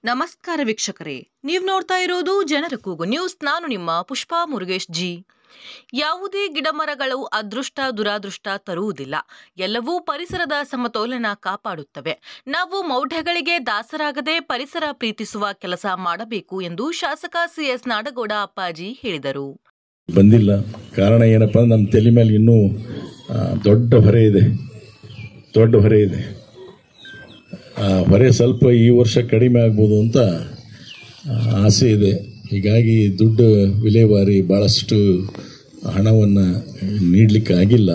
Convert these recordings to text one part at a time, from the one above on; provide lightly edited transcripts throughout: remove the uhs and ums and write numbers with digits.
ನಮಸ್ಕಾರ ವೀಕ್ಷಕರೇ, ನೀವು ನೋಡ್ತಾ ಇರೋದು ಜನರ ಕೂಗು ನ್ಯೂಸ್. ನಾನು ನಿಮ್ಮ ಪುಷ್ಪಾ ಮುರುಗೇಶ್ ಜಿ. ಯಾವುದೇ ಗಿಡಮರಗಳು ಅದೃಷ್ಟ ದುರಾದೃಷ್ಟ ತರುವುದಿಲ್ಲ, ಎಲ್ಲವೂ ಪರಿಸರದ ಸಮತೋಲನ ಕಾಪಾಡುತ್ತವೆ. ನಾವು ಮೌಢ್ಯಗಳಿಗೆ ದಾಸರಾಗದೆ ಪರಿಸರ ಪ್ರೀತಿಸುವ ಕೆಲಸ ಮಾಡಬೇಕು ಎಂದು ಶಾಸಕ ಸಿಎಸ್ ನಾಡಗೌಡ ಅಪ್ಪಾಜಿ ಹೇಳಿದರು. ಬಂದಿಲ್ಲ ಕಾರಣ ಏನಪ್ಪಾ, ನಮ್ಮ ತಲೆ ಮೇಲೆ ಇನ್ನೂ ದೊಡ್ಡ ಹೊರೆ ಇದೆ. ಆ ಹೊರೆ ಸ್ವಲ್ಪ ಈ ವರ್ಷ ಕಡಿಮೆ ಆಗ್ಬೋದು ಅಂತ ಆಸೆ ಇದೆ. ಹೀಗಾಗಿ ದುಡ್ಡು ವಿಲೇವಾರಿ ಭಾಳಷ್ಟು ಹಣವನ್ನು ನೀಡಲಿಕ್ಕೆ ಆಗಿಲ್ಲ.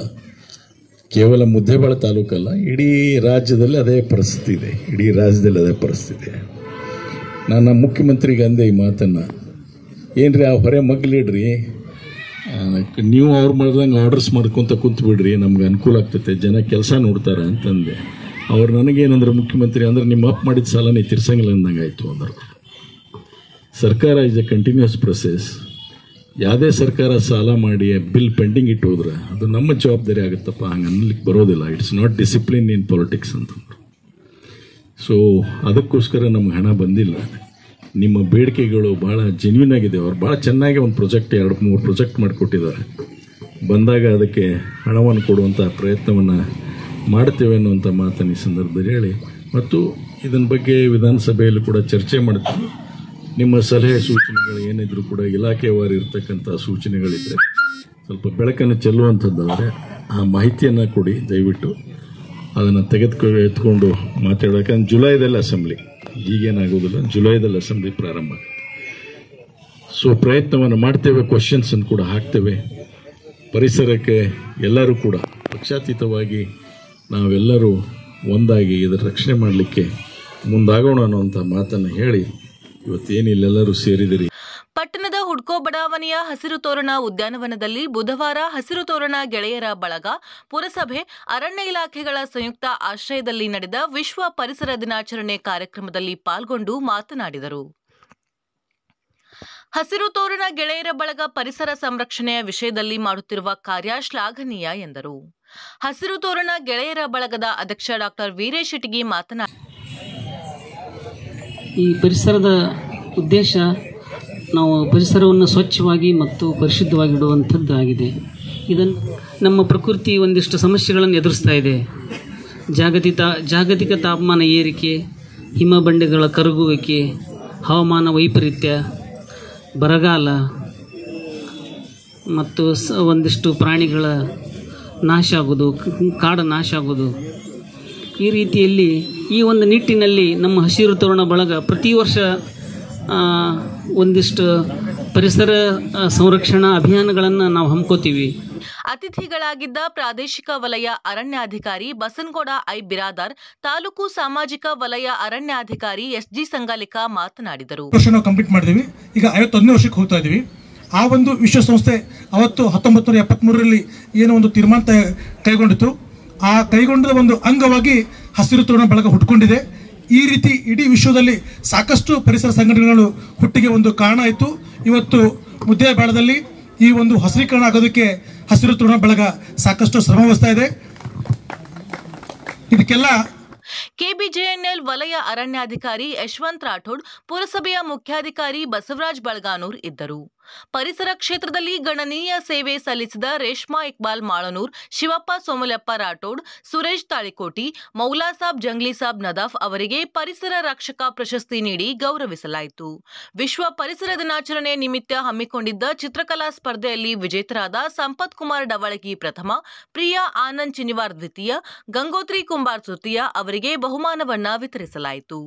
ಕೇವಲ ಮುದ್ದೇಬಿಹಾಳ ತಾಲೂಕಲ್ಲ, ಇಡೀ ರಾಜ್ಯದಲ್ಲಿ ಅದೇ ಪರಿಸ್ಥಿತಿ ಇದೆ. ನಾನು ಮುಖ್ಯಮಂತ್ರಿಗೆ ಅಂದೆ ಈ ಮಾತನ್ನು, ಏನ್ರಿ ಆ ಹೊರೆ ಮಗ್ಲಿಡ್ರಿ, ನೀವು ಅವ್ರು ಮಾಡ್ದಂಗೆ ಆರ್ಡರ್ಸ್ ಮಾಡ್ಕೊತ ಕುಂತು ಬಿಡ್ರಿ, ನಮ್ಗೆ ಅನುಕೂಲ ಆಗ್ತೈತೆ, ಜನ ಕೆಲಸ ನೋಡ್ತಾರೆ ಅಂತಂದೆ. ಅವ್ರು ನನಗೇನಂದ್ರೆ, ಮುಖ್ಯಮಂತ್ರಿ ಅಂದ್ರೆ ನಿಮ್ಮ ಅಪ್ ಮಾಡಿದ ಸಾಲನೇ ತಿರ್ಸಂಗಿಲ್ಲ ಅಂದಂಗೆ ಆಯಿತು ಅಂದರು. ಸರ್ಕಾರ ಇಸ್ ಎ ಕಂಟಿನ್ಯೂಸ್ ಪ್ರೊಸೆಸ್. ಯಾವುದೇ ಸರ್ಕಾರ ಸಾಲ ಮಾಡಿ ಬಿಲ್ ಪೆಂಡಿಂಗ್ ಇಟ್ಟು ಹೋದ್ರೆ ಅದು ನಮ್ಮ ಜವಾಬ್ದಾರಿ ಆಗುತ್ತಪ್ಪ, ಹಂಗೆ ಅನ್ನಲಿಕ್ಕೆ ಬರೋದಿಲ್ಲ. It's not discipline in politics ಅಂತಂದ್ರು. ಸೊ ಅದಕ್ಕೋಸ್ಕರ ನಮ್ಗೆ ಹಣ ಬಂದಿಲ್ಲ. ನಿಮ್ಮ ಬೇಡಿಕೆಗಳು ಭಾಳ ಜೆನ್ಯೂನ್ ಆಗಿದೆ. ಅವ್ರು ಭಾಳ ಚೆನ್ನಾಗಿ ಒಂದು ಪ್ರಾಜೆಕ್ಟ್ 2-3 ಪ್ರಾಜೆಕ್ಟ್ ಮಾಡಿಕೊಟ್ಟಿದ್ದಾರೆ. ಬಂದಾಗ ಅದಕ್ಕೆ ಹಣವನ್ನು ಕೊಡುವಂಥ ಪ್ರಯತ್ನವನ್ನು ಮಾಡ್ತೇವೆ ಅನ್ನುವಂಥ ಮಾತನ್ನು ಈ ಸಂದರ್ಭದಲ್ಲಿ ಹೇಳಿ, ಮತ್ತು ಇದನ್ನ ಬಗ್ಗೆ ವಿಧಾನಸಭೆಯಲ್ಲೂ ಕೂಡ ಚರ್ಚೆ ಮಾಡ್ತೀವಿ. ನಿಮ್ಮ ಸಲಹೆ ಸೂಚನೆಗಳು ಏನಿದ್ರು ಕೂಡ ಇಲಾಖೆವಾರು ಇರ್ತಕ್ಕಂಥ ಸೂಚನೆಗಳಿದ್ರೆ ಸ್ವಲ್ಪ ಬೆಳಕನ್ನು ಚೆಲ್ಲುವಂಥದ್ದಾದರೆ ಆ ಮಾಹಿತಿಯನ್ನು ಕೊಡಿ ದಯವಿಟ್ಟು. ಅದನ್ನು ಎತ್ಕೊಂಡು ಮಾತಾಡೋಕೆ ಜುಲೈದಲ್ಲಿ ಅಸೆಂಬ್ಲಿ, ಈಗೇನಾಗೋದಿಲ್ಲ, ಜುಲೈದಲ್ಲಿ ಅಸೆಂಬ್ಲಿ ಪ್ರಾರಂಭ. ಸೊ ಪ್ರಯತ್ನವನ್ನು ಮಾಡ್ತೇವೆ, ಕ್ವಶನ್ಸನ್ನು ಕೂಡ ಹಾಕ್ತೇವೆ. ಪರಿಸರಕ್ಕೆ ಎಲ್ಲರೂ ಕೂಡ ಪಕ್ಷಾತೀತವಾಗಿ ನಾವೆಲ್ಲರೂ ಒಂದಾಗಿ ಇದರ ರಕ್ಷಣೆ ಮಾಡಲಿಕ್ಕೆ ಮುಂದಾಗೋಣ ಅನ್ನುವಂಥ ಮಾತನ್ನು ಹೇಳಿ ಇವತ್ತೇನಿಲ್ಲೆಲ್ಲರೂ ಸೇರಿದಿರಿ. ಪಟ್ಟಣದ ಹುಡ್ಕೋ ಬಡಾವಣೆಯ ಹಸಿರು ತೋರಣ ಉದ್ಯಾನವನದಲ್ಲಿ ಬುಧವಾರ ಹಸಿರು ತೋರಣ ಗೆಳೆಯರ ಬಳಗ, ಪುರಸಭೆ, ಅರಣ್ಯ ಇಲಾಖೆಗಳ ಸಂಯುಕ್ತ ಆಶ್ರಯದಲ್ಲಿ ನಡೆದ ವಿಶ್ವ ಪರಿಸರ ದಿನಾಚರಣೆ ಕಾರ್ಯಕ್ರಮದಲ್ಲಿ ಪಾಲ್ಗೊಂಡು ಮಾತನಾಡಿದರು. ಹಸಿರು ತೋರಣ ಗೆಳೆಯರ ಬಳಗ ಪರಿಸರ ಸಂರಕ್ಷಣೆಯ ವಿಷಯದಲ್ಲಿ ಮಾಡುತ್ತಿರುವ ಕಾರ್ಯ ಶ್ಲಾಘನೀಯ ಎಂದರು. ಹಸಿರು ತೋರಣ ಗೆಳೆಯರ ಬಳಗದ ಅಧ್ಯಕ್ಷ ಡಾಕ್ಟರ್ ವೀರೇಶ್ ಇಟಗಿ ಮಾತನಾಡಿ, ಈ ಪರಿಸರದ ಉದ್ದೇಶ ನಾವು ಪರಿಸರವನ್ನು ಸ್ವಚ್ಛವಾಗಿ ಮತ್ತು ಪರಿಶುದ್ಧವಾಗಿ ಇಡುವಂಥದ್ದಾಗಿದೆ. ಇದನ್ನು ನಮ್ಮ ಪ್ರಕೃತಿ ಒಂದಿಷ್ಟು ಸಮಸ್ಯೆಗಳನ್ನು ಎದುರಿಸ್ತಾ ಇದೆ. ಜಾಗತಿಕ ತಾಪಮಾನ ಏರಿಕೆ, ಹಿಮಬಂಡೆಗಳ ಕರಗುವಿಕೆ, ಹವಾಮಾನ ವೈಪರೀತ್ಯ, ಬರಗಾಲ ಮತ್ತು ಒಂದಿಷ್ಟು ಪ್ರಾಣಿಗಳ ನಾಶ ಆಗೋದು, ಕಾಡು ನಾಶ ಆಗೋದು. ಈ ರೀತಿಯಲ್ಲಿ ಈ ಒಂದು ನಿಟ್ಟಿನಲ್ಲಿ ನಮ್ಮ ಹಸಿರು ತೋರಣ ಬಳಗ ಪ್ರತಿ ವರ್ಷ ಒಂದಿಷ್ಟು ಪರಿಸರ ಸಂರಕ್ಷಣಾ ಅಭಿಯಾನಗಳನ್ನು ನಾವು ಹಮ್ಮಿಕೋತೀವಿ. ಅತಿಥಿಗಳಾಗಿದ್ದ ಪ್ರಾದೇಶಿಕ ವಲಯ ಅರಣ್ಯಾಧಿಕಾರಿ ಬಸನಗೌಡ ಐ ಬಿರಾದಾರ್, ತಾಲೂಕು ಸಾಮಾಜಿಕ ವಲಯ ಅರಣ್ಯಾಧಿಕಾರಿ ಎಸ್ಜಿ ಸಂಗಾಲಿಕ ಮಾತನಾಡಿದರು. ಕಂಪ್ಲೀಟ್ ಮಾಡಿದೀವಿ, ಈಗ 51ನೇ ವರ್ಷಕ್ಕೆ ಹೋಗ್ತಾ ಇದೀವಿ. ಆ ಒಂದು ವಿಶ್ವಸಂಸ್ಥೆ ಅವತ್ತು 1973ರಲ್ಲಿ ಏನೋ ಒಂದು ತೀರ್ಮಾನ ಕೈಗೊಂಡಿತ್ತು. ಆ ಕೈಗೊಂಡ ಒಂದು ಅಂಗವಾಗಿ ಹಸಿರು ತೋರಣ ಬಳಗ ಹುಟ್ಟುಕೊಂಡಿದೆ. ಈ ರೀತಿ ಇಡೀ ವಿಶ್ವದಲ್ಲಿ ಸಾಕಷ್ಟು ಪರಿಸರ ಸಂಘಟನೆಗಳು ಹುಟ್ಟಿಗೆ ಒಂದು ಕಾರಣ ಆಯಿತು. ಇವತ್ತು ಮುದ್ದೇಬಿಹಾಳದಲ್ಲಿ ಈ ಒಂದು ಹಸಿರೀಕರಣ ಆಗೋದಕ್ಕೆ ಹಸಿರು ತೋರಣ ಬಳಗ ಸಾಕಷ್ಟು ಶ್ರಮ ವಹಿಸ್ತಾ ಇದೆ. ಇದಕ್ಕೆಲ್ಲ ಕೆಬಿಜೆಎನ್ಎಲ್ ವಲಯ ಅರಣ್ಯಾಧಿಕಾರಿ ಯಶವಂತ್ ರಾಠೋಡ್, ಪುರಸಭೆಯ ಮುಖ್ಯಾಧಿಕಾರಿ ಬಸವರಾಜ್ ಬಳಗಾನೂರ್ ಇದ್ದರು. ಪರಿಸರ ಕ್ಷೇತ್ರದಲ್ಲಿ ಗಣನೀಯ ಸೇವೆ ಸಲ್ಲಿಸಿದ ರೇಷ್ಮಾ ಇಕ್ಬಾಲ್ ಮಾಳನೂರ್, ಶಿವಪ್ಪ ಸೋಮಲಪ್ಪ ರಾಠೋಡ್, ಸುರೇಶ್ ತಾಳಿಕೋಟಿ, ಮೌಲಾ ಸಾಬ್ ಜಂಗ್ಲಿ ಸಾಬ್ ನದಾಫ್ ಅವರಿಗೆ ಪರಿಸರ ರಕ್ಷಕ ಪ್ರಶಸ್ತಿ ನೀಡಿ ಗೌರವಿಸಲಾಯಿತು. ವಿಶ್ವ ಪರಿಸರ ದಿನಾಚರಣೆ ನಿಮಿತ್ತ ಹಮ್ಮಿಕೊಂಡಿದ್ದ ಚಿತ್ರಕಲಾ ಸ್ಪರ್ಧೆಯಲ್ಲಿ ವಿಜೇತರಾದ ಸಂಪತ್ ಕುಮಾರ್ ಡವಳಗಿ ಪ್ರಥಮ, ಪ್ರಿಯಾ ಆನಂದ್ ಚಿನಿವಾರ್ ದ್ವಿತೀಯ, ಗಂಗೋತ್ರಿ ಕುಂಬಾರ್ ತೃತೀಯ ಅವರಿಗೆ ಬಹುಮಾನವನ್ನ ವಿತರಿಸಲಾಯಿತು.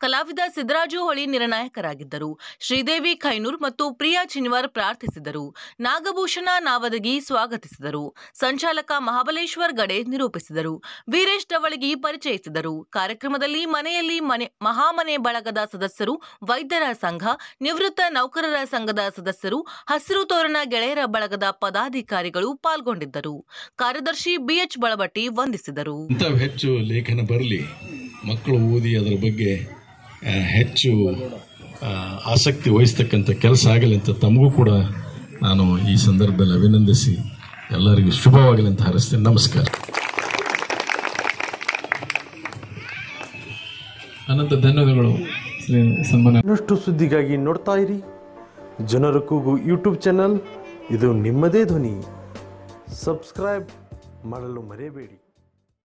ಕಲಾವಿದ ಸಿದ್ದರಾಜು ಹೊಳಿ ನಿರ್ಣಾಯಕರಾಗಿದ್ದರು. ಶ್ರೀದೇವಿ ಖೈನೂರ್ ಮತ್ತು ಪ್ರಿಯಾ ಚಿನಿವಾರ್ ಪ್ರಾರ್ಥಿಸಿದರು. ನಾಗಭೂಷಣ ನಾವದಗಿ ಸ್ವಾಗತಿಸಿದರು. ಸಂಚಾಲಕ ಮಹಾಬಲೇಶ್ವರ್ ಗಡೆ ನಿರೂಪಿಸಿದರು. ವೀರೇಶ್ ಡವಳಗಿ ಪರಿಚಯಿಸಿದರು. ಕಾರ್ಯಕ್ರಮದಲ್ಲಿ ಮನೆಯಲ್ಲಿ ಮಹಾಮನೆ ಬಳಗದ ಸದಸ್ಯರು, ವೈದ್ಯರ ಸಂಘ, ನಿವೃತ್ತ ನೌಕರರ ಸಂಘದ ಸದಸ್ಯರು, ಹಸಿರು ತೋರಣ ಗೆಳೆಯರ ಬಳಗದ ಪದಾಧಿಕಾರಿಗಳು ಪಾಲ್ಗೊಂಡಿದ್ದರು. ಕಾರ್ಯದರ್ಶಿ ಬಿಎಚ್ ಬಳಬಟ್ಟಿ ವಂದಿಸಿದರು. ಹೆಚ್ಚು ಲೇಖನ ಬರಲಿ, ಮಕ್ಕಳು ಓದಿ ಅದರ ಬಗ್ಗೆ ಹೆಚ್ಚು ಆಸಕ್ತಿ ವಹಿಸ್ತಕ್ಕಂಥ ಕೆಲಸ ಆಗಲಿ ಅಂತ ತಮಗೂ ಕೂಡ ನಾನು ಈ ಸಂದರ್ಭದಲ್ಲಿ ಅಭಿನಂದಿಸಿ ಎಲ್ಲರಿಗೂ ಶುಭವಾಗಲಿ ಅಂತ ಹಾರೈಸ್ತೇನೆ. ನಮಸ್ಕಾರ. ಅನಂತ ಧನ್ಯವಾದಗಳು. ಸನ್ಮಾನ. ಇನ್ನಷ್ಟು ಸುದ್ದಿಗಾಗಿ ನೋಡ್ತಾ ಇರಿ ಜನರ ಕೂಗು ಯೂಟ್ಯೂಬ್ ಚಾನಲ್. ಇದು ನಿಮ್ಮದೇ ಧ್ವನಿ. ಸಬ್ಸ್ಕ್ರೈಬ್ ಮಾಡಲು ಮರೆಯಬೇಡಿ.